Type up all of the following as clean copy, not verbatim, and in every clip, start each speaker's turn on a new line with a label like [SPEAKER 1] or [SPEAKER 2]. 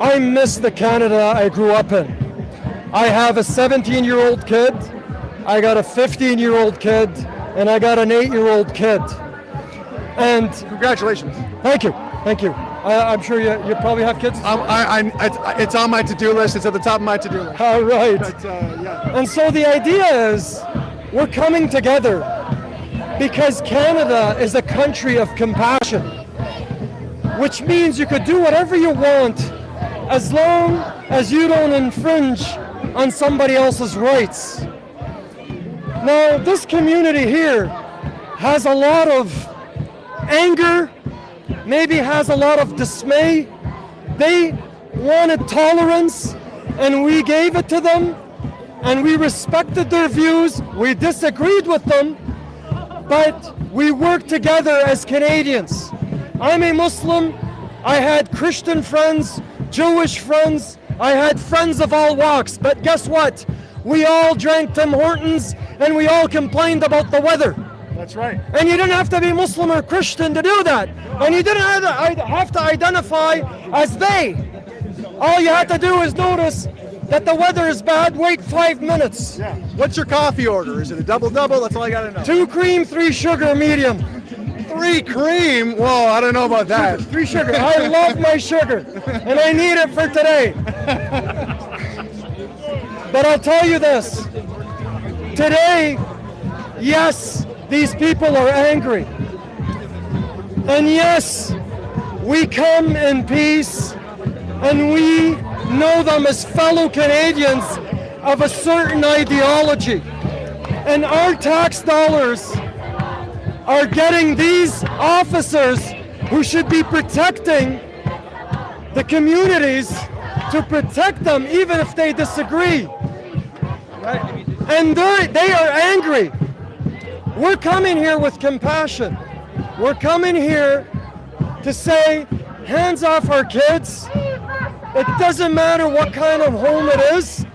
[SPEAKER 1] I miss the Canada I grew up in. I have a 17-year-old kid, I got a 15-year-old kid, and I got an 8-year-old kid. And
[SPEAKER 2] congratulations.
[SPEAKER 1] Thank you. I'm sure you probably have kids.
[SPEAKER 2] It's on my to-do list. It's at the top of my to-do list.
[SPEAKER 1] All right.
[SPEAKER 2] But, yeah.
[SPEAKER 1] And so the idea is we're coming together because Canada is a country of compassion, which means you could do whatever you want as long as you don't infringe on somebody else's rights. Now, this community here has a lot of anger, maybe has a lot of dismay. They wanted tolerance, and we gave it to them, and we respected their views. We disagreed with them, but we worked together as Canadians. I'm a Muslim. I had Christian friends, Jewish friends. I had friends of all walks, but guess what? We all drank Tim Hortons, and we all complained about the weather.
[SPEAKER 2] That's right.
[SPEAKER 1] And you didn't have to be Muslim or Christian to do that. And you didn't have to identify as they. All you had to do is notice that the weather is bad, wait 5 minutes.
[SPEAKER 2] Yeah. What's your coffee order? Is it a double-double? That's all I got to know.
[SPEAKER 1] 2 cream, 3 sugar, medium.
[SPEAKER 2] 3 cream? Whoa, I don't know about that.
[SPEAKER 1] 3 sugar. I love my sugar, and I need it for today. But I'll tell you this. Today, yes, these people are angry. And yes, we come in peace, and we know them as fellow Canadians of a certain ideology. And our tax dollars are getting these officers who should be protecting the communities to protect them even if they disagree. Right. And they are angry. We're coming here with compassion. We're coming here to say, hands off our kids. It doesn't matter what kind of home it is.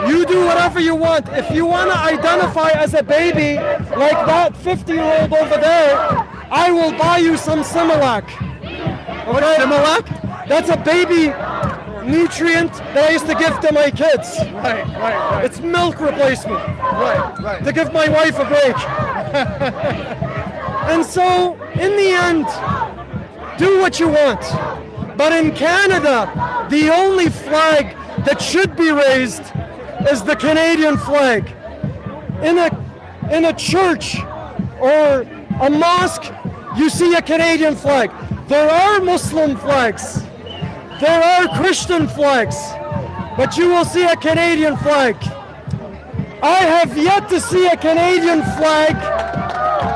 [SPEAKER 1] You do whatever you want. If you want to identify as a baby, like that 50-year-old over there, I will buy you some Similac.
[SPEAKER 2] What is Similac?
[SPEAKER 1] That's a baby nutrient that I used to give to my kids.
[SPEAKER 2] Right.
[SPEAKER 1] It's milk replacement.
[SPEAKER 2] Right.
[SPEAKER 1] To give my wife a break. And so, in the end, do what you want. But in Canada, the only flag that should be raised is the Canadian flag. In a church or a mosque, you see a Canadian flag. There are Muslim flags. There are Christian flags. But you will see a Canadian flag. I have yet to see a Canadian flag,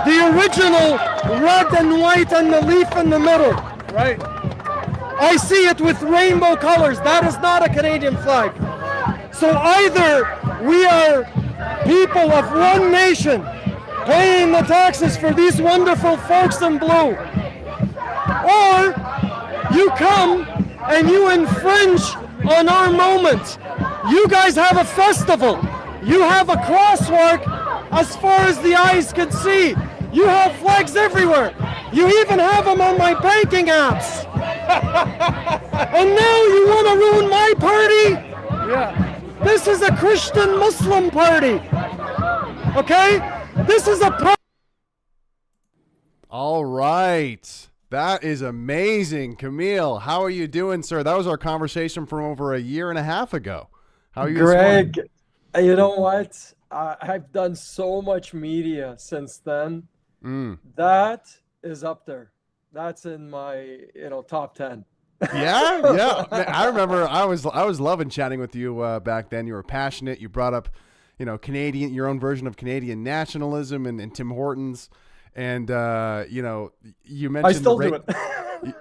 [SPEAKER 1] the original red and white and the leaf in the middle.
[SPEAKER 2] Right.
[SPEAKER 1] I see it with rainbow colors. That is not a Canadian flag. So either we are people of one nation paying the taxes for these wonderful folks in blue, or you come and you infringe on our moment. You guys have a festival. You have a crosswalk as far as the eyes can see. You have flags everywhere. You even have them on my banking apps. And now you want to ruin my party?
[SPEAKER 2] Yeah.
[SPEAKER 1] This is a Christian Muslim party. Okay? This is a
[SPEAKER 3] All right. That is amazing. Kamel, how are you doing, sir? That was our conversation from over a year and a half ago. How are you
[SPEAKER 1] Greg,
[SPEAKER 3] this
[SPEAKER 1] you know what? I've done so much media since then. That is up there. That's in my, top 10.
[SPEAKER 3] Yeah. Man, I remember I was loving chatting with you back then. You were passionate. You brought up, Canadian, your own version of Canadian nationalism and Tim Hortons. And, you mentioned...
[SPEAKER 1] I still do it.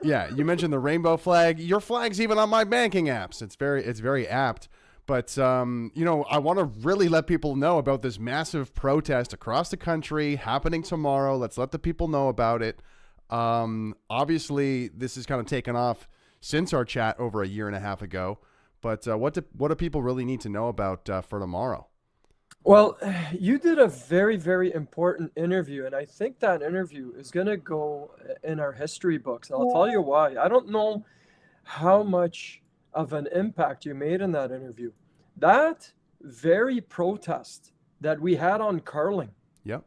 [SPEAKER 3] Yeah, you mentioned the rainbow flag. Your flag's even on my banking apps. It's very apt. But, I want to really let people know about this massive protest across the country happening tomorrow. Let's let the people know about it. Obviously, this has kind of taken off since our chat over a year and a half ago. But what do people really need to know about for tomorrow?
[SPEAKER 1] Well, you did a very, very important interview, and I think that interview is going to go in our history books. And I'll tell you why. I don't know how much of an impact you made in that interview. That very protest that we had on Carling,
[SPEAKER 3] Yep.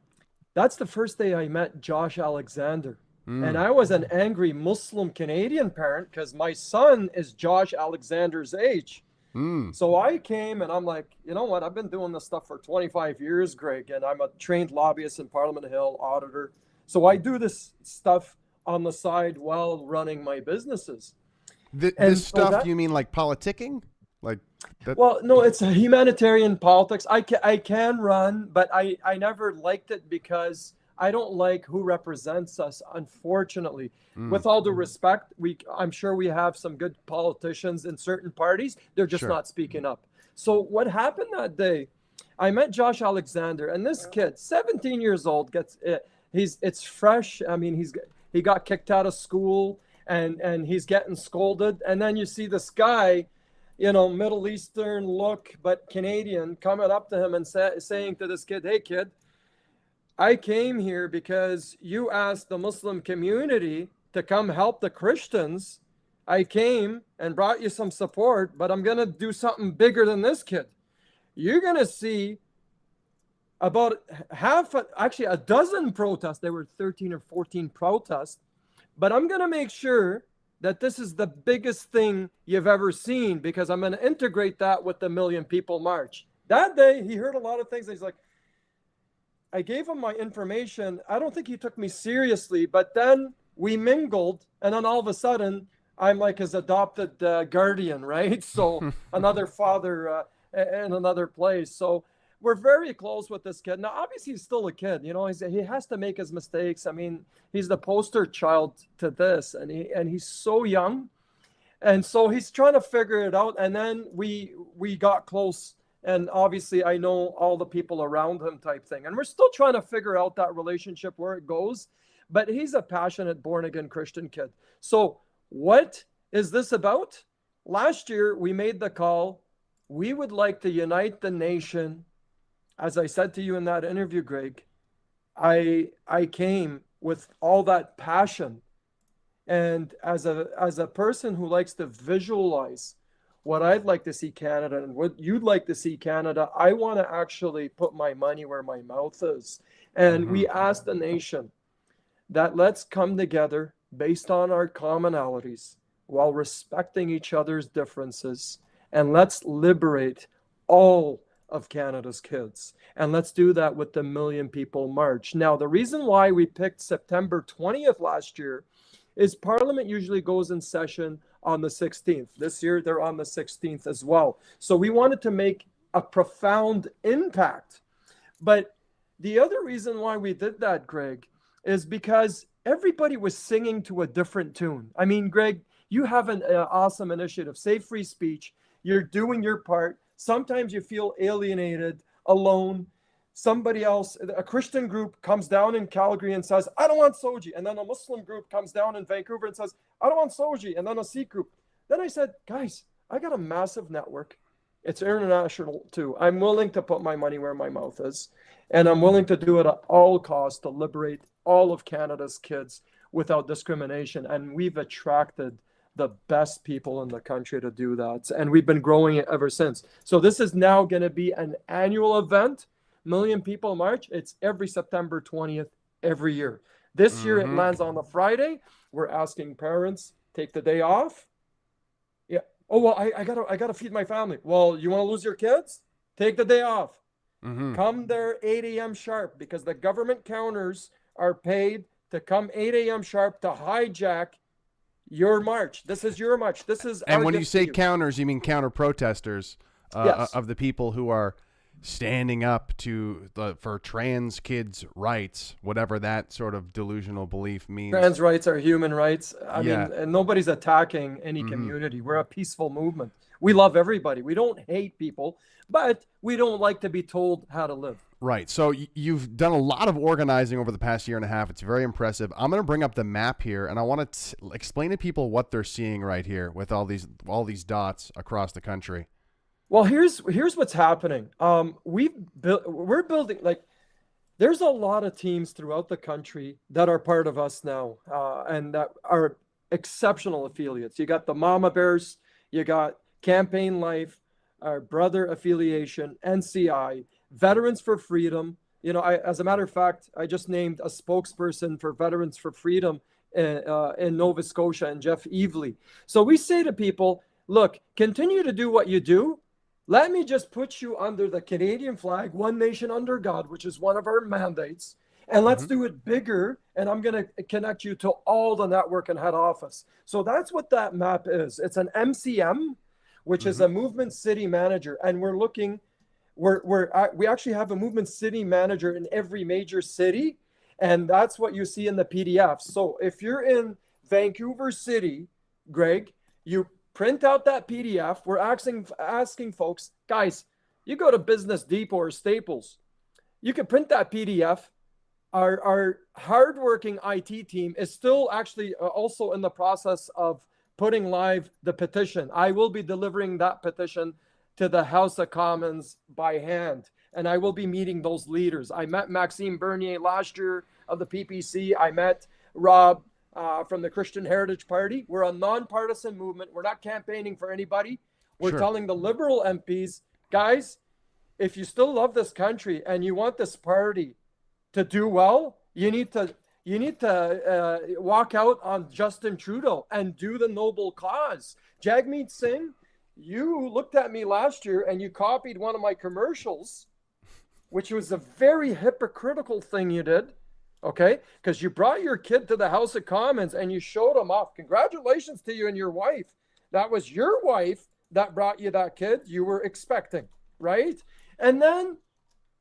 [SPEAKER 1] that's the first day I met Josh Alexander. And I was an angry Muslim Canadian parent because my son is Josh Alexander's age. So I came and I'm like, you know what? I've been doing this stuff for 25 years, Greg, and I'm a trained lobbyist in Parliament Hill, auditor. So I do this stuff on the side while running my businesses.
[SPEAKER 3] This stuff, you mean like politicking? Like that?
[SPEAKER 1] Well, no, it's a humanitarian politics. I can run, but I never liked it because I don't like who represents us, unfortunately. With all due respect, I'm sure we have some good politicians in certain parties. They're just not speaking up. So what happened that day, I met Josh Alexander, and this kid, 17 years old, it's fresh. I mean, he got kicked out of school and he's getting scolded. And then you see this guy, you know, Middle Eastern look, but Canadian, coming up to him and saying to this kid, hey, kid, I came here because you asked the Muslim community to come help the Christians. I came and brought you some support, but I'm going to do something bigger than this, kid. You're going to see about actually a dozen protests. There were 13 or 14 protests, but I'm going to make sure that this is the biggest thing you've ever seen because I'm going to integrate that with the Million People March. That day, he heard a lot of things. He's like, I gave him my information. I don't think he took me seriously, but then we mingled, and then all of a sudden, I'm like his adopted guardian, right? So another father in another place. So we're very close with this kid. Now, obviously, he's still a kid. You know, he has to make his mistakes. I mean, he's the poster child to this, and he's so young, and so he's trying to figure it out. And then we got close. And obviously, I know all the people around him type thing. And we're still trying to figure out that relationship, where it goes. But he's a passionate, born-again Christian kid. So what is this about? Last year, we made the call. We would like to unite the nation. As I said to you in that interview, Greg, I came with all that passion. And as a person who likes to visualize what I'd like to see Canada and what you'd like to see Canada, I want to actually put my money where my mouth is. And we asked the nation that let's come together based on our commonalities while respecting each other's differences. And let's liberate all of Canada's kids. And let's do that with the Million People March. Now, the reason why we picked September 20th last year is Parliament usually goes in session on the 16th. This year, they're on the 16th as well. So we wanted to make a profound impact. But the other reason why we did that, Greg, is because everybody was singing to a different tune. I mean, Greg, you have an awesome initiative, Save Free Speech. You're doing your part. Sometimes you feel alienated, alone. Somebody else, a Christian group comes down in Calgary and says, I don't want Soji. And then a Muslim group comes down in Vancouver and says, I don't want Soji. And then a Sikh group. Then I said, guys, I got a massive network. It's international too. I'm willing to put my money where my mouth is. And I'm willing to do it at all costs to liberate all of Canada's kids without discrimination. And we've attracted the best people in the country to do that. And we've been growing it ever since. So this is now going to be an annual event. Million People March. It's every September 20th every year. This year it lands on a Friday. We're asking parents, take the day off. Yeah. Oh, well, I gotta feed my family. Well, you want to lose your kids? Take the day off. Come there 8 a.m. sharp, because the government counters are paid to come 8 a.m. sharp to hijack your march. This is your march. This is.
[SPEAKER 3] And when you say counters, you mean counter protesters
[SPEAKER 1] Yes.
[SPEAKER 3] of the people who are standing up for trans kids' rights, whatever that sort of delusional belief means.
[SPEAKER 1] Trans rights are human rights. I mean, and nobody's attacking any community. We're a peaceful movement. We love everybody. We don't hate people, but we don't like to be told how to live.
[SPEAKER 3] Right. So you've done a lot of organizing over the past year and a half. It's very impressive. I'm going to bring up the map here, and I want to explain to people what they're seeing right here with all these dots across the country.
[SPEAKER 1] Well, here's what's happening. We're building, like, there's a lot of teams throughout the country that are part of us now, and that are exceptional affiliates. You got the Mama Bears, you got Campaign Life, our brother affiliation, NCI, Veterans for Freedom. You know, as a matter of fact, I just named a spokesperson for Veterans for Freedom in Nova Scotia, and Jeff Evely. So we say to people, look, continue to do what you do. Let me just put you under the Canadian flag, one nation under God, which is one of our mandates. And let's do it bigger. And I'm going to connect you to all the network and head office. So that's what that map is. It's an MCM, which is a movement city manager. And we're looking, we actually have a movement city manager in every major city. And that's what you see in the PDF. So if you're in Vancouver City, Greg, you print out that PDF. We're asking folks, guys, you go to Business Depot or Staples, you can print that PDF. Our hardworking IT team is still actually also in the process of putting live the petition. I will be delivering that petition to the House of Commons by hand, and I will be meeting those leaders. I met Maxime Bernier last year of the PPC. I met Rob from the Christian Heritage Party. We're a nonpartisan movement. We're not campaigning for anybody. We're telling the Liberal MPs, guys, if you still love this country and you want this party to do well, you need to walk out on Justin Trudeau and do the noble cause. Jagmeet Singh, you looked at me last year and you copied one of my commercials, which was a very hypocritical thing you did. Okay, because you brought your kid to the House of Commons and you showed him off. Congratulations to you and your wife. That was your wife that brought you that kid you were expecting, right? And then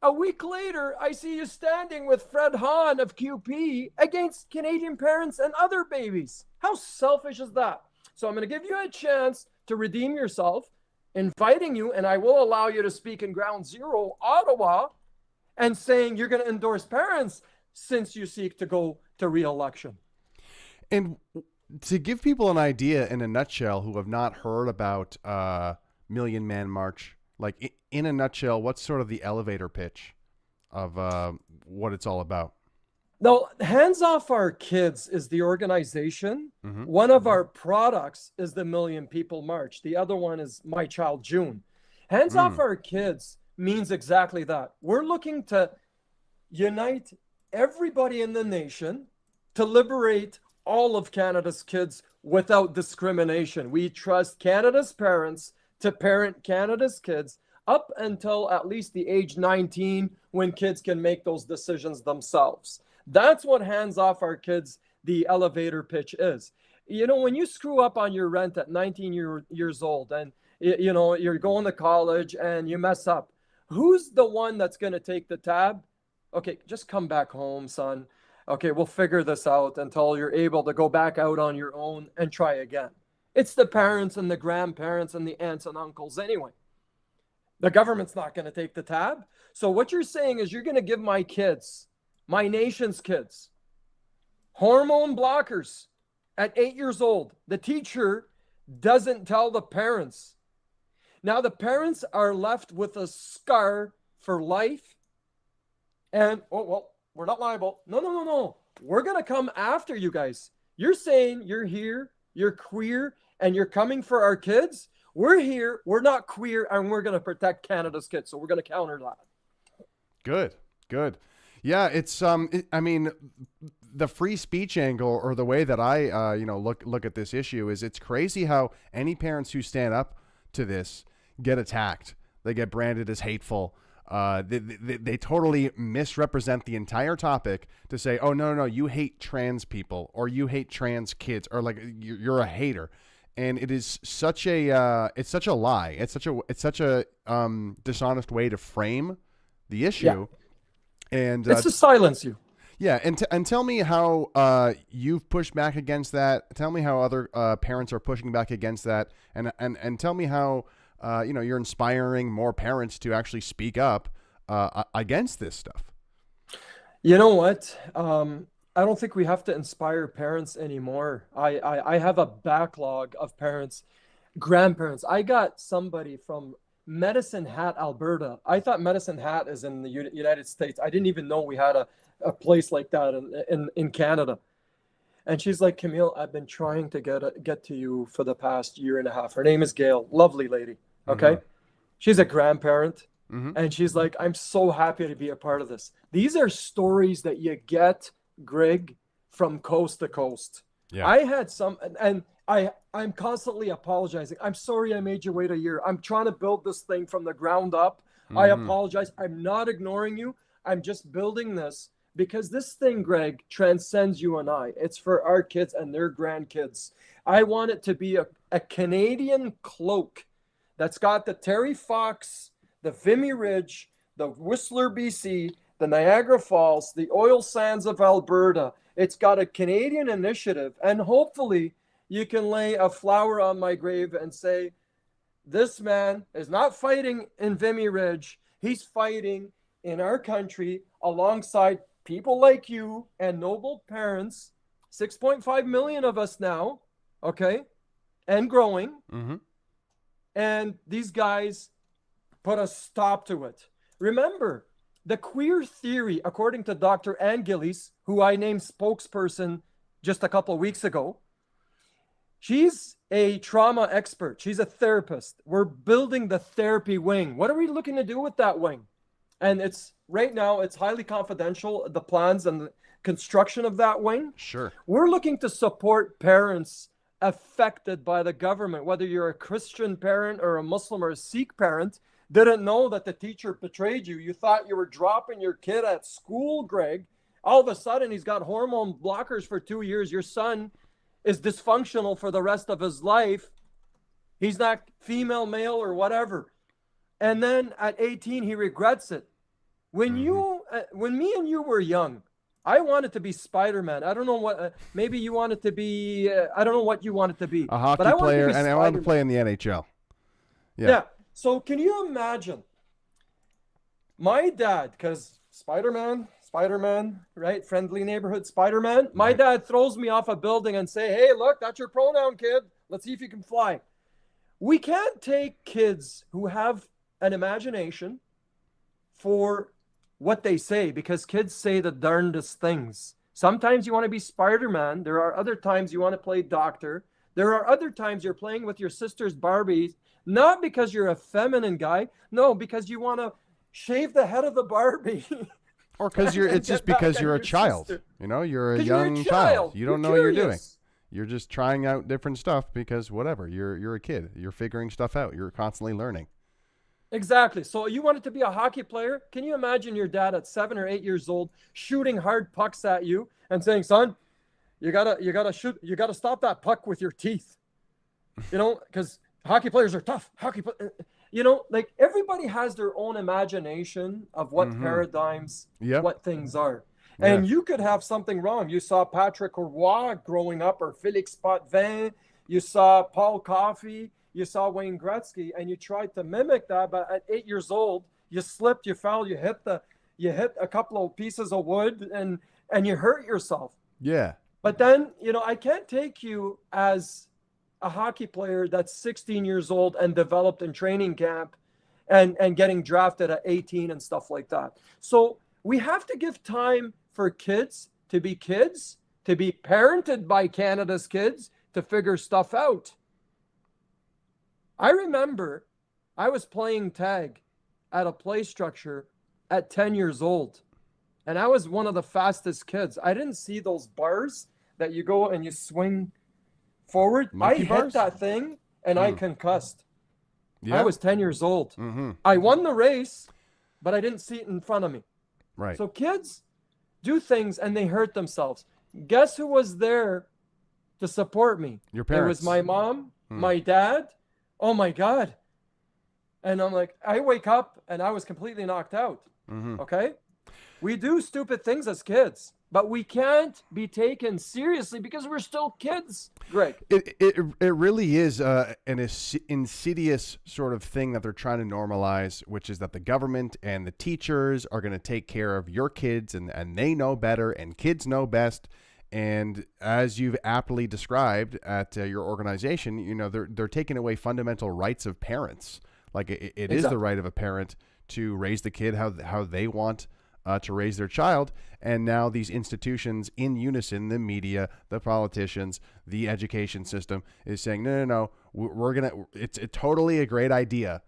[SPEAKER 1] a week later, I see you standing with Fred Hahn of QP against Canadian parents and other babies. How selfish is that? So I'm going to give you a chance to redeem yourself, inviting you, and I will allow you to speak in Ground Zero, Ottawa, and saying you're going to endorse parents since you seek to go to re-election.
[SPEAKER 3] And to give people an idea in a nutshell who have not heard about Million Man March, like in a nutshell, what's sort of the elevator pitch of what it's all about?
[SPEAKER 1] Now, Hands Off Our Kids is the organization. One of our products is the Million People March. The other one is My Child June. Hands Off Our Kids means exactly that. We're looking to unite everybody in the nation to liberate all of Canada's kids without discrimination. We trust Canada's parents to parent Canada's kids up until at least the age 19, when kids can make those decisions themselves. That's what Hands Off Our Kids, the elevator pitch is. You know, when you screw up on your rent at 19 years old and you know you're going to college and you mess up, who's the one that's going to take the tab? Okay, just come back home, son. Okay, we'll figure this out until you're able to go back out on your own and try again. It's the parents and the grandparents and the aunts and uncles anyway. The government's not going to take the tab. So what you're saying is you're going to give my kids, my nation's kids, hormone blockers at 8 years old. The teacher doesn't tell the parents. Now the parents are left with a scar for life. And, oh, well, we're not liable. No. We're going to come after you guys. You're saying you're here, you're queer, and you're coming for our kids. We're here, we're not queer, and we're going to protect Canada's kids. So we're going to counter that.
[SPEAKER 3] Good. Yeah, it's, I mean, the free speech angle, or the way that I, look at this issue, is it's crazy how any parents who stand up to this get attacked. They get branded as hateful. They totally misrepresent the entire topic to say, oh, no, you hate trans people, or you hate trans kids, or like you're a hater. And it is such a it's such a lie. It's such a dishonest way to frame the issue. Yeah. And
[SPEAKER 1] it's to silence you.
[SPEAKER 3] Yeah, and tell me how you've pushed back against that. Tell me how other parents are pushing back against that, and tell me how you're inspiring more parents to actually speak up against this stuff.
[SPEAKER 1] You know what? I don't think we have to inspire parents anymore. I have a backlog of parents, grandparents. I got somebody from Medicine Hat, Alberta. I thought Medicine Hat is in the United States. I didn't even know we had a place like that in Canada. And she's like, Camille, I've been trying to get to you for the past year and a half. Her name is Gail. Lovely lady. Okay. She's a grandparent. And she's like, I'm so happy to be a part of this. These are stories that you get, Greg, from coast to coast.
[SPEAKER 3] Yeah.
[SPEAKER 1] I had some, and I'm constantly apologizing. I'm sorry I made you wait a year. I'm trying to build this thing from the ground up. I apologize. I'm not ignoring you. I'm just building this because this thing, Greg, transcends you and I. It's for our kids and their grandkids. I want it to be a Canadian cloak that's got the Terry Fox, the Vimy Ridge, the Whistler, BC, the Niagara Falls, the oil sands of Alberta. It's got a Canadian initiative, and hopefully you can lay a flower on my grave and say, this man is not fighting in Vimy Ridge. He's fighting in our country alongside people like you and noble parents, 6.5 million of us now, okay, and growing. And these guys put a stop to it. Remember, the queer theory, according to Dr. Ann Gillies, who I named spokesperson just a couple of weeks ago, she's a trauma expert. She's a therapist. We're building the therapy wing. What are we looking to do with that wing? And it's right now, it's highly confidential, the plans and the construction of that wing.
[SPEAKER 3] Sure.
[SPEAKER 1] We're looking to support parents affected by the government, whether you're a Christian parent or a Muslim or a Sikh parent, didn't know that the teacher betrayed you. You thought you were dropping your kid at school, Greg. All of a sudden, he's got hormone blockers for 2 years. Your son is dysfunctional for the rest of his life. He's not female, male, or whatever. And then at 18, he regrets it. When me and you were young, I wanted to be Spider-Man. I don't know what, maybe you wanted to be, I don't know what you wanted to be.
[SPEAKER 3] A hockey player, and I wanted to play in the NHL. Yeah.
[SPEAKER 1] So can you imagine my dad, because Spider-Man, right? Friendly neighborhood Spider-Man. My dad throws me off a building and say, hey, look, that's your pronoun, kid. Let's see if you can fly. We can't take kids who have an imagination for what they say, because kids say the darndest things. Sometimes you want to be Spider-Man. There are other times you want to play doctor. There are other times you're playing with your sister's Barbies, not because you're a feminine guy. No, because you want to shave the head of the Barbie.
[SPEAKER 3] Or because it's just because you're a child. Sister. You know, you're a young child. You don't know what you're doing. You're just trying out different stuff because whatever. You're a kid. You're figuring stuff out. You're constantly learning.
[SPEAKER 1] Exactly. So you wanted to be a hockey player? Can you imagine your dad at 7 or 8 years old shooting hard pucks at you and saying, son, you gotta shoot, you gotta stop that puck with your teeth. You know, because hockey players are tough. You know, like everybody has their own imagination of what paradigms, what things are. And you could have something wrong. You saw Patrick Roy growing up, or Félix Potvin. You saw Paul Coffey. You saw Wayne Gretzky, and you tried to mimic that. But at 8 years old, you slipped, you fell, you hit a couple of pieces of wood, and you hurt yourself. Yeah. But then, you know, I can't take you as a hockey player that's 16 years old and developed in training camp and getting drafted at 18 and stuff like that. So we have to give time for kids, to be parented by Canada's kids, to figure stuff out. I remember I was playing tag at a play structure at 10 years old, and I was one of the fastest kids. I didn't see those bars that you go and you swing forward. Monkey bars? Hit that thing, and I concussed. I was 10 years old. I won the race, but I didn't see it in front of me. Right. So kids do things, and they hurt themselves. Guess who was there to support me? Your parents. It was my mom, my dad. Oh, my God. And I'm like, I wake up, and I was completely knocked out. Okay? We do stupid things as kids, but we can't be taken seriously because we're still kids, Greg.
[SPEAKER 3] It really is an insidious sort of thing that they're trying to normalize, which is that the government and the teachers are going to take care of your kids, and they know better, and kids know best. And as you've aptly described at your organization, you know, they're taking away fundamental rights of parents. Like it is the right of a parent to raise the kid how they want to raise their child. And now these institutions in unison, the media, the politicians, the education system is saying, no, we're going to, it's totally a great idea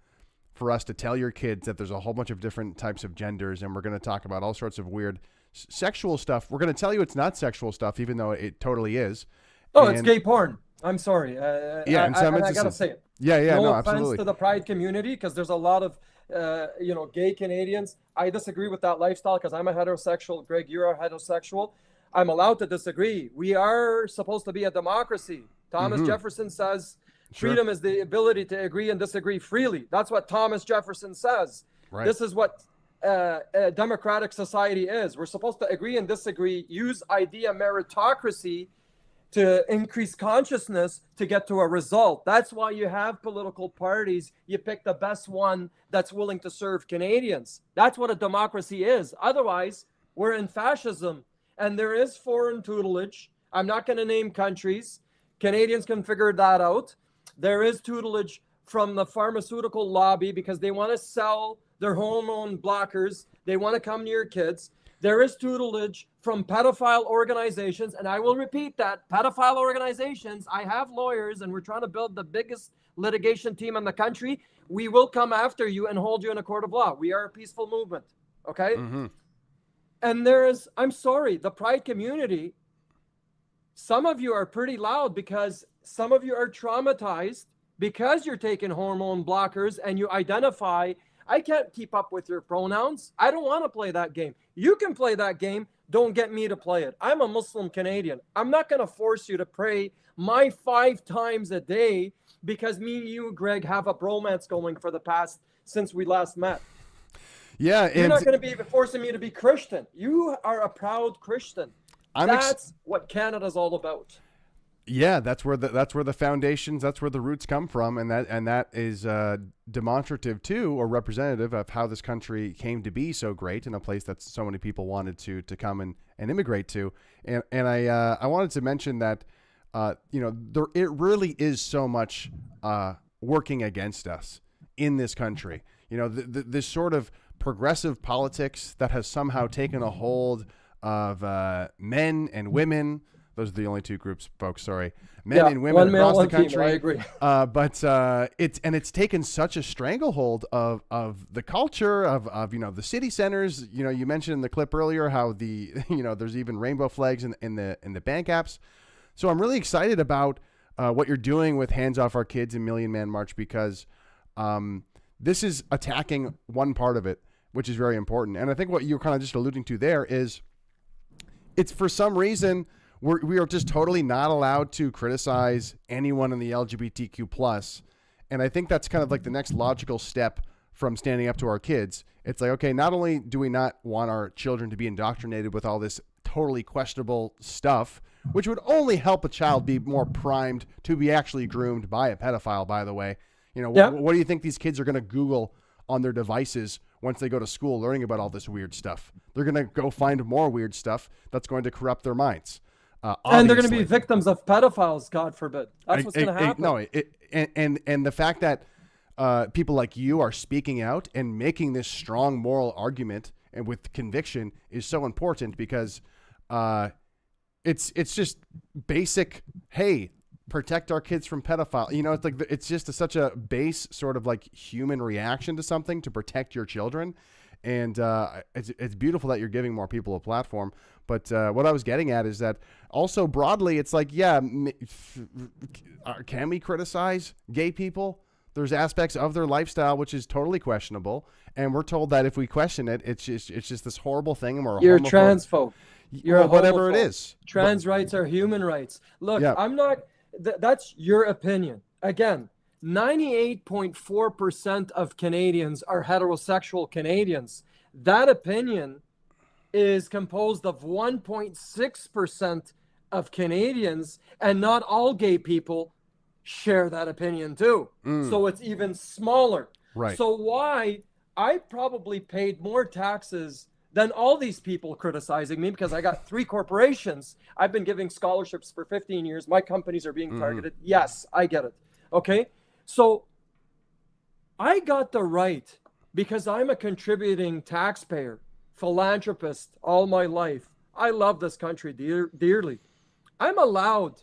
[SPEAKER 3] for us to tell your kids that there's a whole bunch of different types of genders, and we're going to talk about all sorts of weird sexual stuff. We're going to tell you it's not sexual stuff, even though it totally is.
[SPEAKER 1] Oh, it's gay porn. I'm sorry.
[SPEAKER 3] Yeah, in some instances.
[SPEAKER 1] I gotta say it.
[SPEAKER 3] Yeah,
[SPEAKER 1] no
[SPEAKER 3] offense
[SPEAKER 1] absolutely. To the pride community, because there's a lot of gay Canadians. I disagree with that lifestyle because I'm a heterosexual. Greg, you're a heterosexual. I'm allowed to disagree. We are supposed to be a democracy. Thomas Jefferson says freedom is the ability to agree and disagree freely. That's what Thomas Jefferson says. Right. This is what a democratic society is. We're supposed to agree and disagree, use idea meritocracy to increase consciousness to get to a result. That's why you have political parties. You pick the best one that's willing to serve Canadians. That's what a democracy is. Otherwise, we're in fascism, and there is foreign tutelage. I'm not going to name countries. Canadians can figure that out. There is tutelage from the pharmaceutical lobby because they want to sell their hormone blockers. They want to come near kids. There is tutelage from pedophile organizations, and I will repeat that, pedophile organizations. I have lawyers, and we're trying to build the biggest litigation team in the country. We will come after you and hold you in a court of law. We are a peaceful movement, okay? And there is, I'm sorry, the pride community, some of you are pretty loud because some of you are traumatized because you're taking hormone blockers and you identify, I can't keep up with your pronouns. I don't want to play that game. You can play that game. Don't get me to play it. I'm a Muslim Canadian. I'm not going to force you to pray my 5 times a day because me and you, Greg, have a bromance going for the past since we last met.
[SPEAKER 3] Yeah.
[SPEAKER 1] You're not going to be forcing me to be Christian. You are a proud Christian. That's what Canada's all about.
[SPEAKER 3] Yeah, that's where the foundations, that's where the roots come from, and that is demonstrative to or representative of how this country came to be so great in a place that so many people wanted to come and immigrate to. And I wanted to mention that it really is so much working against us in this country. This sort of progressive politics that has somehow taken a hold of men and women. Those are the only 2 groups, folks. Sorry, men and women across the country.
[SPEAKER 1] Female, I agree.
[SPEAKER 3] But it's taken such a stranglehold of the culture of the city centers. You mentioned in the clip earlier how there's even rainbow flags in the bank apps. So I'm really excited about what you're doing with Hands Off Our Kids and Million Man March because this is attacking one part of it, which is very important. And I think what you're kind of just alluding to there is it's for some reason. We are just totally not allowed to criticize anyone in the LGBTQ plus. And I think that's kind of like the next logical step from standing up to our kids. It's like, okay, not only do we not want our children to be indoctrinated with all this totally questionable stuff, which would only help a child be more primed to be actually groomed by a pedophile, by the way. What do you think these kids are going to Google on their devices once they go to school learning about all this weird stuff? They're going to go find more weird stuff that's going to corrupt their minds.
[SPEAKER 1] And they're going to be victims of pedophiles, God forbid. That's what's going to happen.
[SPEAKER 3] And the fact that people like you are speaking out and making this strong moral argument and with conviction is so important because it's just basic. Hey, protect our kids from pedophile. It's like it's just such a base sort of like human reaction to something to protect your children. And it's beautiful that you're giving more people a platform. But what I was getting at is that also broadly, it's like, can we criticize gay people? There's aspects of their lifestyle which is totally questionable, and we're told that if we question it, it's just this horrible thing, and
[SPEAKER 1] you're a transphobe. You're
[SPEAKER 3] whatever it is.
[SPEAKER 1] Trans rights are human rights. Look, I'm not. That's your opinion. Again, 98.4% of Canadians are heterosexual Canadians. That opinion is composed of 1.6% of Canadians, and not all gay people share that opinion too. So it's even smaller.
[SPEAKER 3] Right.
[SPEAKER 1] So why I probably paid more taxes than all these people criticizing me because I got 3 corporations. I've been giving scholarships for 15 years. My companies are being targeted. Yes, I get it. Okay. So I got the right because I'm a contributing taxpayer philanthropist all my life. I love this country dearly. I'm allowed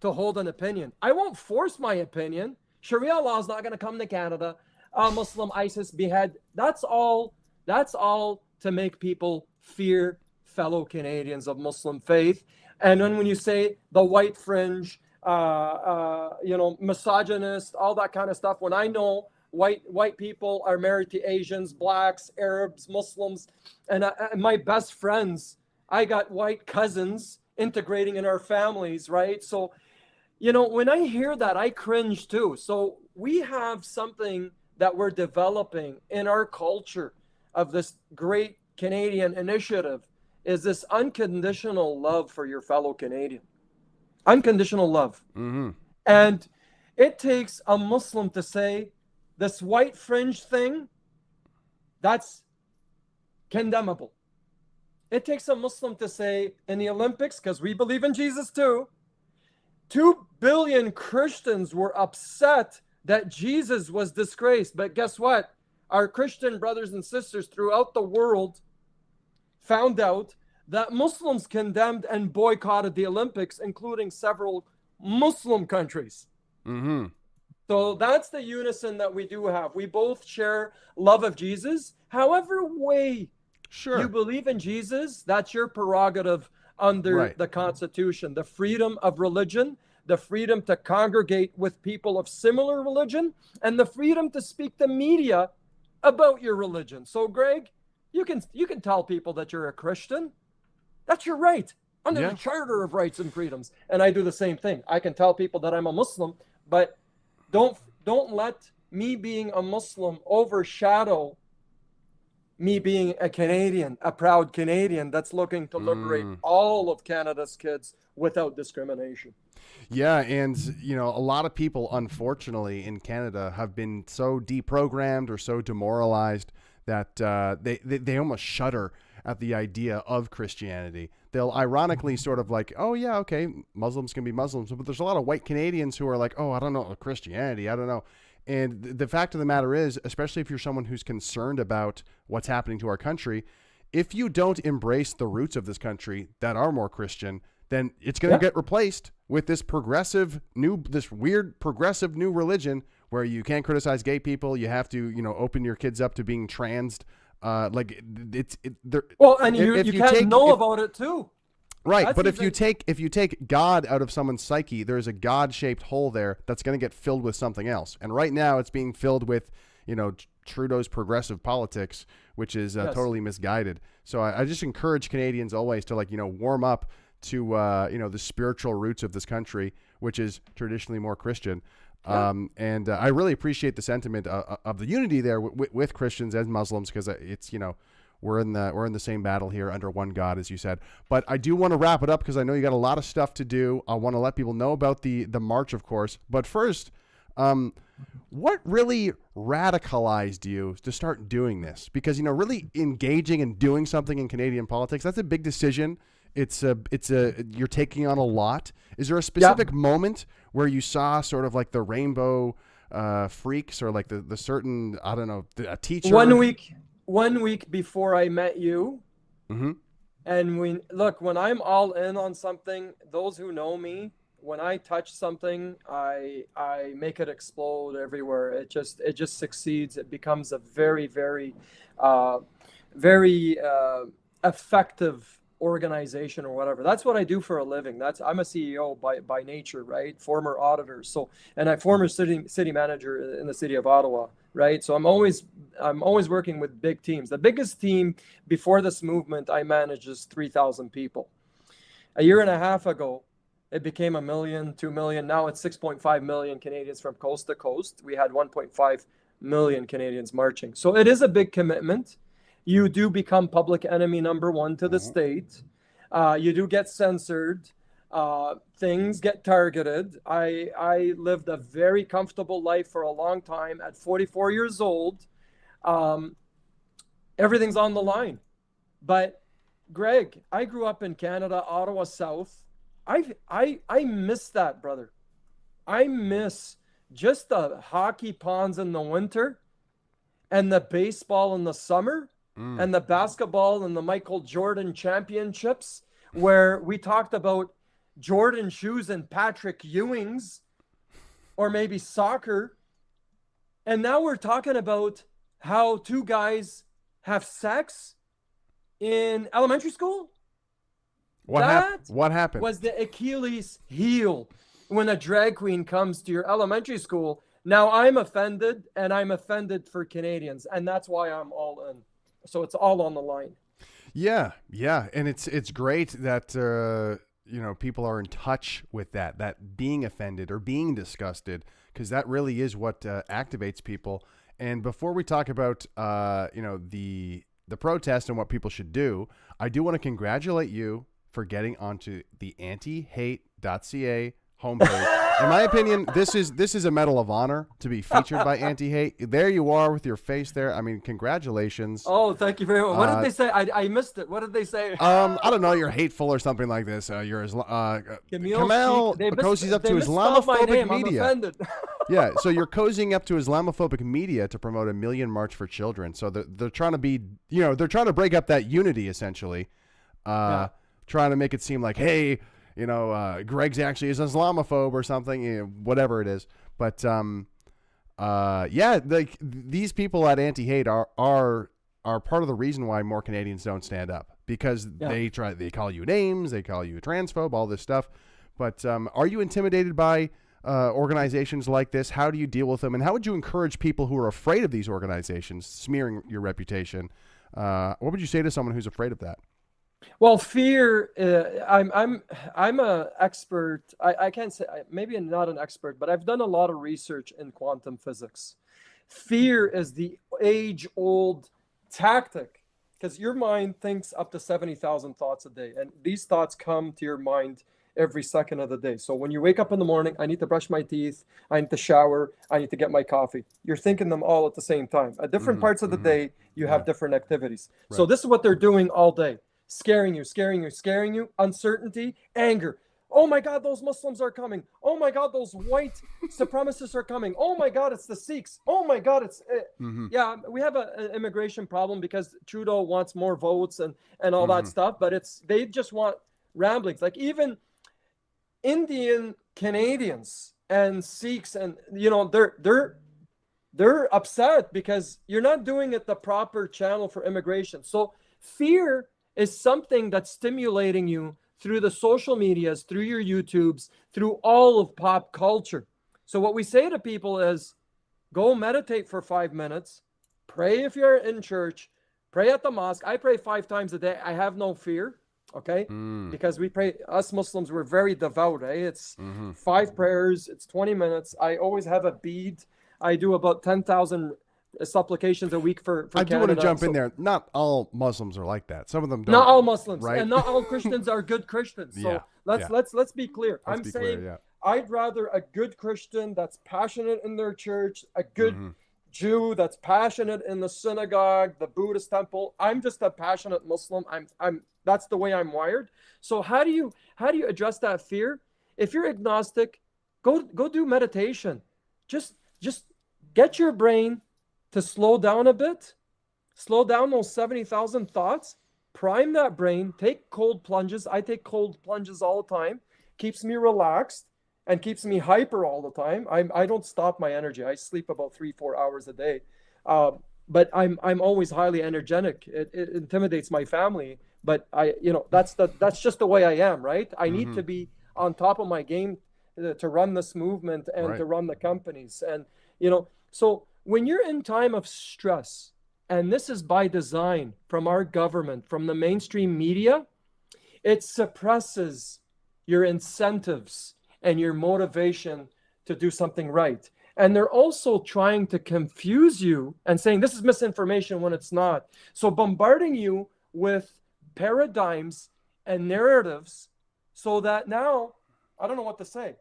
[SPEAKER 1] to hold an opinion. I won't force my opinion. Sharia law is not going to come to Canada. Muslim ISIS behead. That's all to make people fear fellow Canadians of Muslim faith. And then when you say the white fringe, misogynist, all that kind of stuff, when I know white people are married to Asians, blacks, Arabs, Muslims, and my best friends, I got white cousins integrating in our families, right? So, when I hear that, I cringe too. So we have something that we're developing in our culture of this great Canadian initiative, is this unconditional love for your fellow Canadian. Unconditional love.
[SPEAKER 3] Mm-hmm.
[SPEAKER 1] And it takes a Muslim to say this white fringe thing, that's condemnable. It takes a Muslim to say in the Olympics, because we believe in Jesus too, 2 billion Christians were upset that Jesus was disgraced. But guess what? Our Christian brothers and sisters throughout the world found out that Muslims condemned and boycotted the Olympics, including several Muslim countries.
[SPEAKER 3] Mm-hmm.
[SPEAKER 1] So that's the unison that we do have. We both share love of Jesus. However way you believe in Jesus, that's your prerogative under the Constitution. The freedom of religion, the freedom to congregate with people of similar religion, and the freedom to speak to media about your religion. So, Greg, you can tell people that you're a Christian. That's your right under the Charter of Rights and Freedoms. And I do the same thing. I can tell people that I'm a Muslim, but don't let me being a Muslim overshadow me being a Canadian, a proud Canadian that's looking to liberate all of Canada's kids without discrimination.
[SPEAKER 3] Yeah, and a lot of people, unfortunately, in Canada have been so deprogrammed or so demoralized that they almost shudder at the idea of Christianity. They'll ironically sort of like, oh yeah, okay, Muslims can be Muslims, but there's a lot of white Canadians who are like, oh, I don't know, Christianity, I don't know. And the fact of the matter is, especially if you're someone who's concerned about what's happening to our country, if you don't embrace the roots of this country that are more Christian, then it's going to get replaced with this weird progressive new religion where you can't criticize gay people. You have to, open your kids up to being transed.
[SPEAKER 1] And you can't know about it too.
[SPEAKER 3] Right, that's but if you take God out of someone's psyche, there's a God-shaped hole there that's going to get filled with something else. And right now, it's being filled with, Trudeau's progressive politics, which is totally misguided. So I just encourage Canadians always to warm up to the spiritual roots of this country, which is traditionally more Christian. And I really appreciate the sentiment of the unity there with Christians and Muslims, because it's we're in the same battle here under one God, as you said. But I do want to wrap it up because I know you got a lot of stuff to do. I want to let people know about the march, of course. But first, what really radicalized you to start doing this? Because really engaging and doing something in Canadian politics, that's a big decision. You're taking on a lot. Is there a specific moment where you saw sort of like the rainbow freaks, or like the certain, I don't know, a teacher?
[SPEAKER 1] 1 week before I met you.
[SPEAKER 3] Mm-hmm.
[SPEAKER 1] And when I'm all in on something, those who know me, when I touch something, I make it explode everywhere. It just succeeds. It becomes a very, very, very effective organization or whatever. That's what I do for a living. I'm a CEO by nature, right? Former auditor. So, and I'm former city manager in the city of Ottawa, right? So I'm always working with big teams. The biggest team before this movement I managed is 3,000 people. A year and a half ago, it became 1 million, 2 million. Now it's 6.5 million Canadians from coast to coast. We had 1.5 million Canadians marching. So it is a big commitment. You do become public enemy number one to the state. You do get censored. Things get targeted. I lived a very comfortable life for a long time. At 44 years old, everything's on the line. But Greg, I grew up in Canada, Ottawa South. I miss that, brother. I miss just the hockey ponds in the winter and the baseball in the summer. and the basketball and the Michael Jordan championships, where we talked about Jordan shoes and Patrick Ewing's, or maybe soccer. And now we're talking about how two guys have sex in elementary school.
[SPEAKER 3] What happened?
[SPEAKER 1] Was the Achilles heel when a drag queen comes to your elementary school. Now I'm offended, and I'm offended for Canadians, and that's why I'm all in. So it's all on the line.
[SPEAKER 3] Yeah, and it's great that people are in touch with that being offended or being disgusted, because that really is what activates people. And before we talk about the protest and what people should do, I do want to congratulate you for getting onto the antihate.ca homepage. In my opinion, this is a medal of honor to be featured by Anti-Hate. There you are with your face there. I mean, congratulations.
[SPEAKER 1] Oh, thank you very much. What did they say? I missed it. What did they say?
[SPEAKER 3] I don't know. You're hateful or something like this. You're Kamel cozies up to Islamophobic media.
[SPEAKER 1] I'm offended.
[SPEAKER 3] Yeah, so you're cozying up to Islamophobic media to promote a million March for Children. So they're trying to be, they're trying to break up that unity essentially, trying to make it seem like, hey, Greg's actually is Islamophobe or something, whatever it is. But these people at Anti-Hate are part of the reason why more Canadians don't stand up, because they call you names, they call you a transphobe, all this stuff. But are you intimidated by organizations like this? How do you deal with them, and how would you encourage people who are afraid of these organizations smearing your reputation? What would you say to someone who's afraid of that?
[SPEAKER 1] Well, fear. I'm a expert. I can't say, maybe I'm not an expert, but I've done a lot of research in quantum physics. Fear is the age-old tactic, because your mind thinks up to 70,000 thoughts a day, and these thoughts come to your mind every second of the day. So when you wake up in the morning, I need to brush my teeth, I need to shower, I need to get my coffee. You're thinking them all at the same time. At different parts of the day, you have different activities. Right. So this is what they're doing all day. Scaring you, uncertainty, anger. Oh my God, those Muslims are coming. Oh my God, those white supremacists are coming. Oh my God, it's the Sikhs. Oh my God, it's... Yeah, we have an immigration problem because Trudeau wants more votes and all that stuff, but they just want ramblings. Like even Indian Canadians and Sikhs, and they're upset because you're not doing it the proper channel for immigration. So fear is something that's stimulating you through the social medias, through your YouTubes, through all of pop culture. So what we say to people is, go meditate for 5 minutes, pray if you're in church, pray at the mosque. I pray 5 times a day. I have no fear, okay? Because we pray, us Muslims, we're very devout, eh? It's 5 prayers, it's 20 minutes. I always have a bead. I do about 10,000 supplications a week for
[SPEAKER 3] I do
[SPEAKER 1] Canada.
[SPEAKER 3] want to jump in there. Not all Muslims are like that. Some of them don't.
[SPEAKER 1] Not all Muslims,
[SPEAKER 3] right?
[SPEAKER 1] And not all Christians are good Christians. So let's be clear. I'm saying I'd rather a good Christian that's passionate in their church, a good Jew that's passionate in the synagogue, the Buddhist temple. I'm just a passionate Muslim. I'm that's the way I'm wired. So how do you address that fear? If you're agnostic, go do meditation. Just get your brain to slow down a bit, slow down those 70,000 thoughts, prime that brain, take cold plunges. I take cold plunges all the time, keeps me relaxed and keeps me hyper all the time. I don't stop my energy. I sleep about 3-4 hours a day, but I'm always highly energetic. It intimidates my family, but that's just the way I am, right? I need to be on top of my game to run this movement and to run the companies. And, so when you're in time of stress, and this is by design from our government, from the mainstream media, it suppresses your incentives and your motivation to do something right. And they're also trying to confuse you and saying this is misinformation when it's not. So bombarding you with paradigms and narratives so that now, I don't know what to say.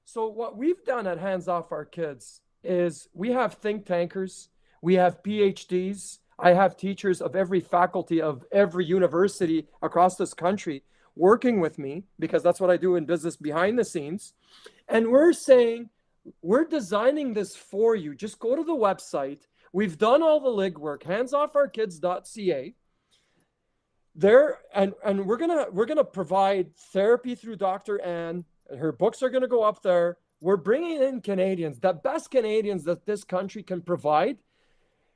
[SPEAKER 1] So what we've done at Hands Off Our Kids is we have think tankers, we have PhDs, I have teachers of every faculty of every university across this country working with me, because that's what I do in business behind the scenes. And we're saying, we're designing this for you. Just go to the website. We've done all the legwork. Handsofourkids.ca. There, and we're gonna provide therapy through Dr. Ann. Her books are gonna go up there. We're bringing in Canadians, the best Canadians that this country can provide.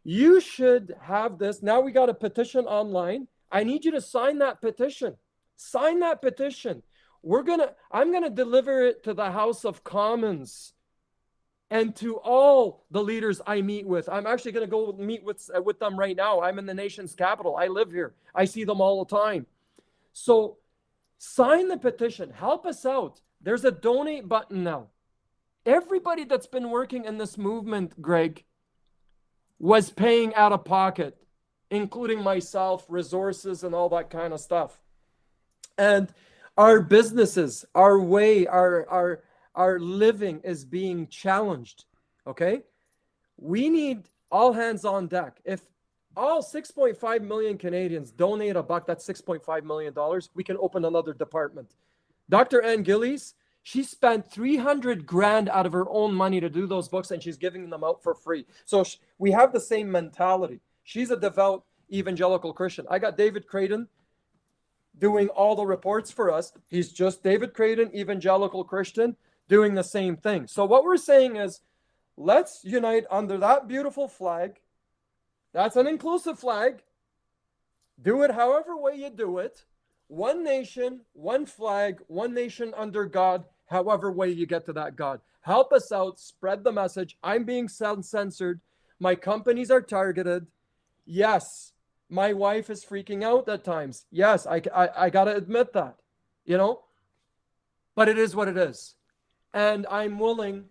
[SPEAKER 1] You should have this. Now we got a petition online. I need you to sign that petition. Sign that petition. I'm gonna deliver it to the House of Commons and to all the leaders I meet with. I'm actually gonna go meet with them right now. I'm in the nation's capital. I live here. I see them all the time. So sign the petition. Help us out. There's a donate button now. Everybody that's been working in this movement, Greg, was paying out of pocket, including myself, resources, and all that kind of stuff. And our businesses, our way, our living is being challenged. Okay? We need all hands on deck. If all 6.5 million Canadians donate $1, that's $6.5 million, we can open another department. Dr. Ann Gillies, she spent 300 grand out of her own money to do those books, and she's giving them out for free. So we have the same mentality. She's a devout evangelical Christian. I got David Creighton doing all the reports for us. He's just David Creighton, evangelical Christian, doing the same thing. So what we're saying is, let's unite under that beautiful flag. That's an inclusive flag. Do it however way you do it. One nation, one flag, one nation under God, however way you get to that God. Help us out, spread the message. I'm being censored. My companies are targeted. Yes, my wife is freaking out at times. Yes, I got to admit that, but it is what it is. And I'm willing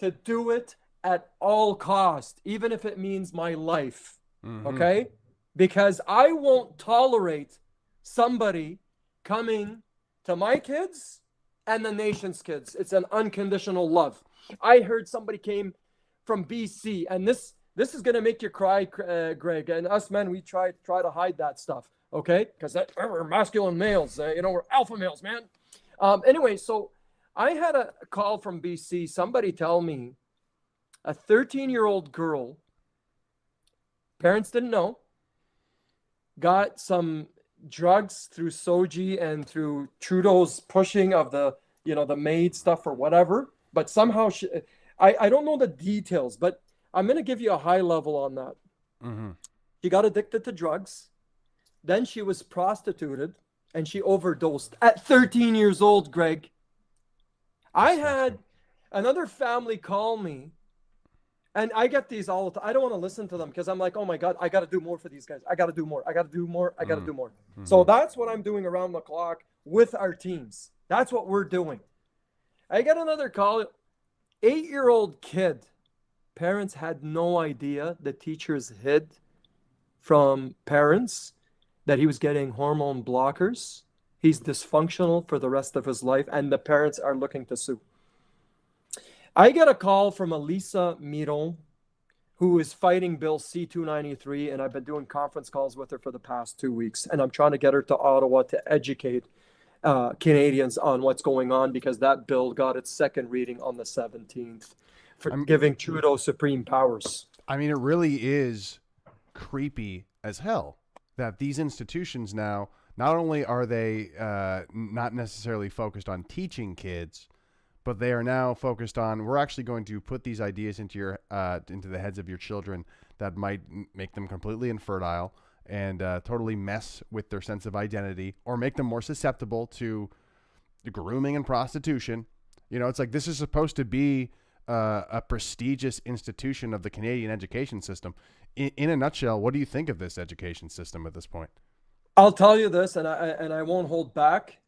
[SPEAKER 1] to do it at all cost, even if it means my life, okay? Because I won't tolerate somebody coming to my kids and the nation's kids. It's an unconditional love. I heard somebody came from BC, and this is going to make you cry, Greg. And us men, we try to hide that stuff, okay? Because we're masculine males. We're alpha males, man. Anyway, so I had a call from BC. Somebody tell me a 13-year-old girl, parents didn't know, got some drugs through Soji and through Trudeau's pushing of the MAID stuff or whatever, but somehow I don't know the details, but I'm going to give you a high level on that. She got addicted to drugs, then she was prostituted, and she overdosed at 13 years old, Greg. I had another family call me, and I get these all the time. I don't want to listen to them because I'm like, oh my God, I got to do more for these guys. I got to do more. I got to do more. I got to do more. So that's what I'm doing around the clock with our teams. That's what we're doing. I got another call, 8-year-old kid. Parents had no idea. The teachers hid from parents that he was getting hormone blockers. He's dysfunctional for the rest of his life, and the parents are looking to sue. I get a call from Elisa Miron, who is fighting Bill C-293, and I've been doing conference calls with her for the past 2 weeks, and I'm trying to get her to Ottawa to educate Canadians on what's going on, because that bill got its second reading on the 17th for giving Trudeau supreme powers. I mean, it really is creepy as hell that these institutions now, not only are they not necessarily focused on teaching kids, but they are now focused on, we're actually going to put these ideas into the heads of your children that might make them completely infertile and totally mess with their sense of identity, or make them more susceptible to grooming and prostitution. It's like, this is supposed to be a prestigious institution of the Canadian education system. In a nutshell, what do you think of this education system at this point? I'll tell you this, and I won't hold back.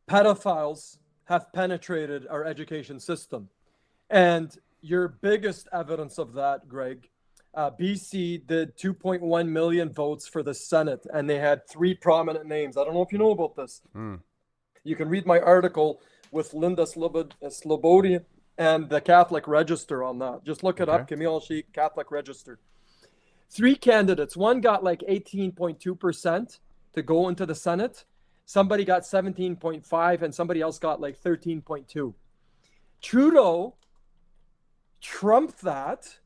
[SPEAKER 1] Pedophiles have penetrated our education system. And your biggest evidence of that, Greg, BC did 2.1 million votes for the Senate, and they had 3 prominent names. I don't know if you know about this. You can read my article with Linda Slobodian and the Catholic Register on that. Just look it up, Kamel El-Cheikh, Catholic Register. 3 candidates. One got like 18.2% to go into the Senate. Somebody got 17.5, and somebody else got like 13.2. Trudeau trumped that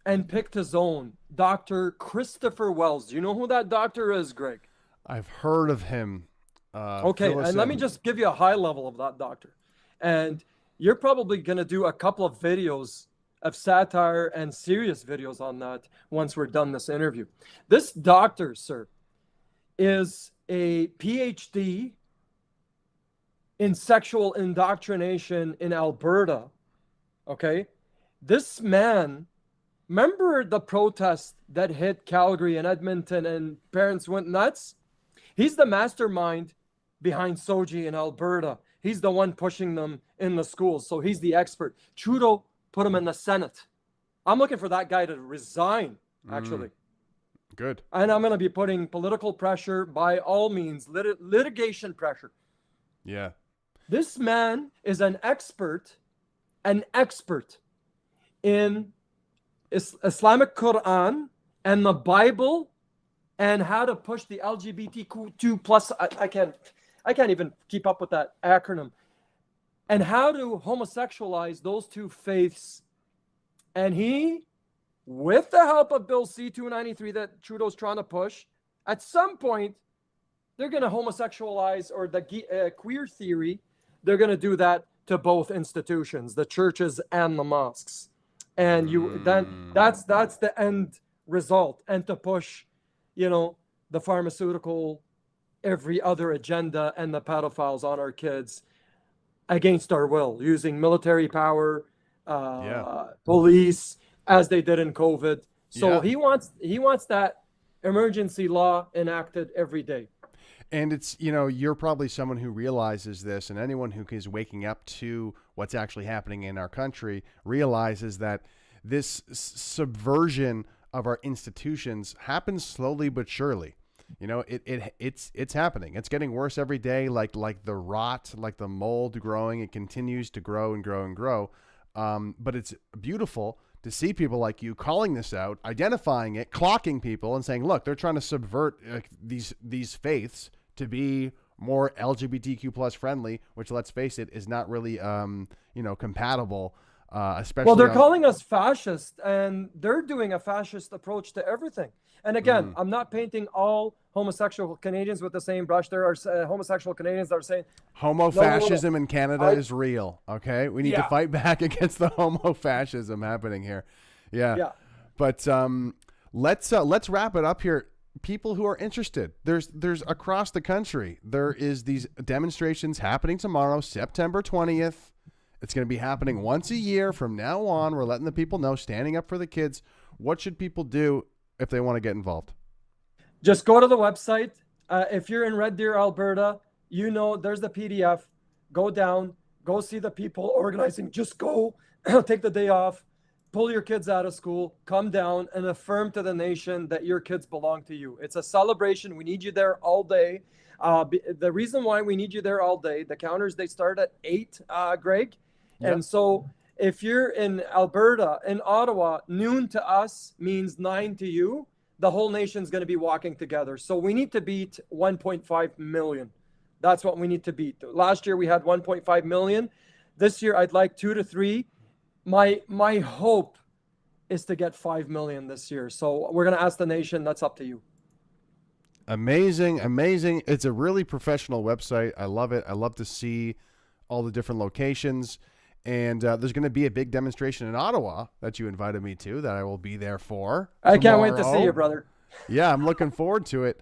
[SPEAKER 1] and picked his own, Dr. Christopher Wells. Do you know who that doctor is, Greg?
[SPEAKER 3] I've heard of him.
[SPEAKER 1] Okay, and let me just give you a high level of that doctor. And you're probably going to do a couple of videos of satire and serious videos on that once we're done this interview. This doctor, sir, is a PhD in sexual indoctrination in Alberta. Okay? This man, remember the protest that hit Calgary and Edmonton and parents went nuts? He's the mastermind behind Soji in Alberta. He's the one pushing them in the schools. So he's the expert. Trudeau put him in the Senate. I'm looking for that guy to resign, actually.
[SPEAKER 3] Good.
[SPEAKER 1] And I'm going to be putting political pressure, by all means, litigation pressure.
[SPEAKER 3] Yeah.
[SPEAKER 1] This man is an expert in Islamic Quran and the Bible and how to push the LGBTQ plus. I can't even keep up with that acronym. And how to homosexualize those two faiths. And he, with the help of Bill C-293 that Trudeau's trying to push, at some point, they're going to homosexualize, or the queer theory, they're going to do that to both institutions, the churches and the mosques. And that's the end result. And to push, the pharmaceutical, every other agenda and the pedophiles on our kids against our will, using military power, police, as they did in COVID. So he wants that emergency law enacted every day.
[SPEAKER 3] And it's, you're probably someone who realizes this, and anyone who is waking up to what's actually happening in our country realizes that this subversion of our institutions happens slowly but surely. It's happening. It's getting worse every day, like the rot, like the mold growing. It continues to grow and grow and grow. But it's beautiful to see people like you calling this out, identifying it, clocking people, and saying, look, they're trying to subvert these faiths to be more LGBTQ plus friendly, which, let's face it, is not really compatible. Especially
[SPEAKER 1] well, they're calling us fascist, and they're doing a fascist approach to everything. And again, I'm not painting all homosexual Canadians with the same brush. There are homosexual Canadians that are saying
[SPEAKER 3] homo-fascism in Canada is real. Okay, we need to fight back against the homo-fascism happening here. Yeah. But let's wrap it up here. People who are interested, there's across the country, there is these demonstrations happening tomorrow, September 20th. It's going to be happening once a year from now on. We're letting the people know, standing up for the kids. What should people do if they want to get involved?
[SPEAKER 1] Just go to the website. If you're in Red Deer, Alberta, there's the PDF. Go down, go see the people organizing. Just go, take the day off, pull your kids out of school, come down and affirm to the nation that your kids belong to you. It's a celebration. We need you there all day. The reason why we need you there all day, the counters, they start at 8, Greg. Yep. And so if you're in Alberta, in Ottawa, noon to us means 9 to you. The whole nation's going to be walking together. So we need to beat 1.5 million. That's what we need to beat. Last year we had 1.5 million. This year I'd like 2 to 3. My hope is to get 5 million this year. So we're going to ask the nation. That's up to you.
[SPEAKER 3] Amazing. It's a really professional website. I love it. I love to see all the different locations. And there's going to be a big demonstration in Ottawa that you invited me to that I will be there for tomorrow.
[SPEAKER 1] I can't wait to see you, brother.
[SPEAKER 3] Yeah, I'm looking forward to it.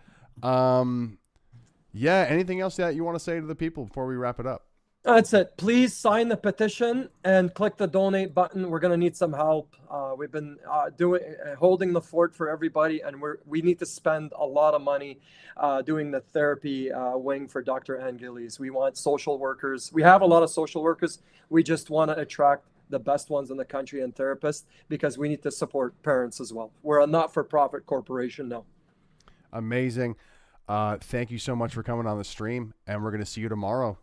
[SPEAKER 3] Anything else that you want to say to the people before we wrap it up?
[SPEAKER 1] That's it. Please sign the petition and click the donate button. We're going to need some help. We've been holding the fort for everybody, and we need to spend a lot of money doing the therapy wing for Dr. Ann Gillies. We want social workers. We have a lot of social workers. We just want to attract the best ones in the country and therapists because we need to support parents as well. We're a not-for-profit corporation now.
[SPEAKER 3] Amazing. Thank you so much for coming on the stream, and we're going to see you tomorrow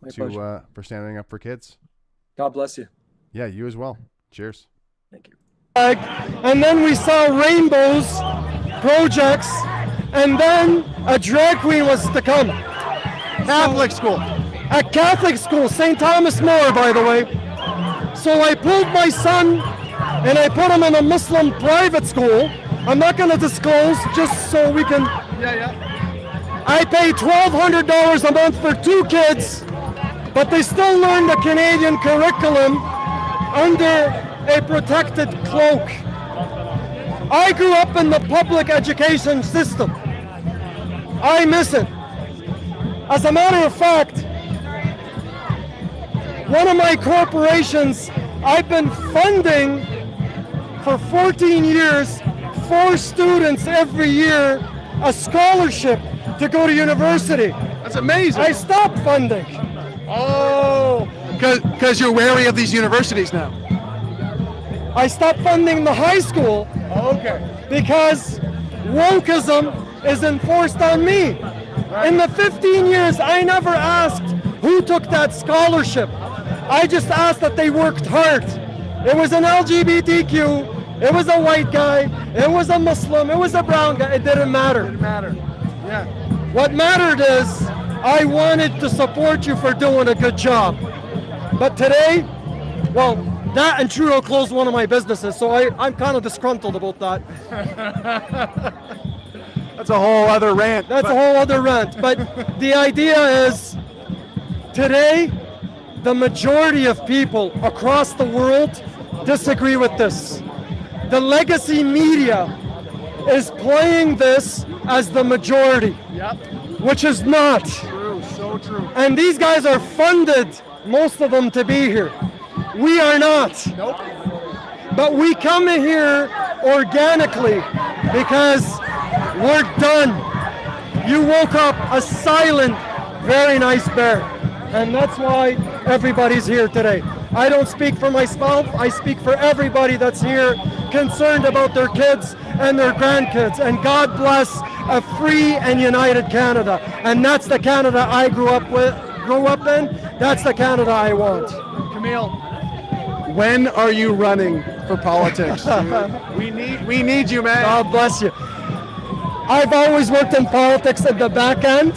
[SPEAKER 3] for standing up for kids.
[SPEAKER 1] God bless you.
[SPEAKER 3] Yeah, you as well. Cheers.
[SPEAKER 1] Thank you. And then we saw rainbows, projects, and then a drag queen was to come.
[SPEAKER 2] Catholic school.
[SPEAKER 1] At Catholic school, St. Thomas More, by the way. So I pulled my son and I put them in a Muslim private school. I'm not going to disclose, just so we can. I pay $1,200 a month for 2 kids, but they still learn the Canadian curriculum under a protected cloak. I grew up in the public education system. I miss it. As a matter of fact, one of my corporations, I've been funding for 14 years 4 students every year a scholarship to go to university.
[SPEAKER 2] That's amazing.
[SPEAKER 1] I stopped funding.
[SPEAKER 2] Oh, because you're wary of these universities now.
[SPEAKER 1] I stopped funding the high school
[SPEAKER 2] Okay.
[SPEAKER 1] because wokeism is enforced on me. In the 15 years, I never asked who took that scholarship. I just asked that they worked hard. It was an LGBTQ, it was a white guy, it was a Muslim, it was a brown guy, it didn't matter.
[SPEAKER 2] Didn't matter. Yeah.
[SPEAKER 1] What mattered is I wanted to support you for doing a good job. But today, well, that and Trudeau closed one of my businesses, so I'm kind of disgruntled about that.
[SPEAKER 2] That's a whole other rant.
[SPEAKER 1] That's a whole other rant. But the idea is, today, the majority of people across the world disagree with this. The legacy media is playing this as the majority,
[SPEAKER 2] Yep.
[SPEAKER 1] which is not.
[SPEAKER 2] True. So true.
[SPEAKER 1] And these guys are funded, most of them, to be here. We are not.
[SPEAKER 2] Nope.
[SPEAKER 1] But we come in here organically because we're done. You woke up a silent, very nice bear. And that's why everybody's here today. I don't speak for myself, I speak for everybody that's here, concerned about their kids and their grandkids. And God bless a free and united Canada. And that's the Canada I grew up in. That's the Canada I want.
[SPEAKER 2] Kamel, when are you running for politics? we need you, man.
[SPEAKER 1] God bless you. I've always worked in politics at the back end.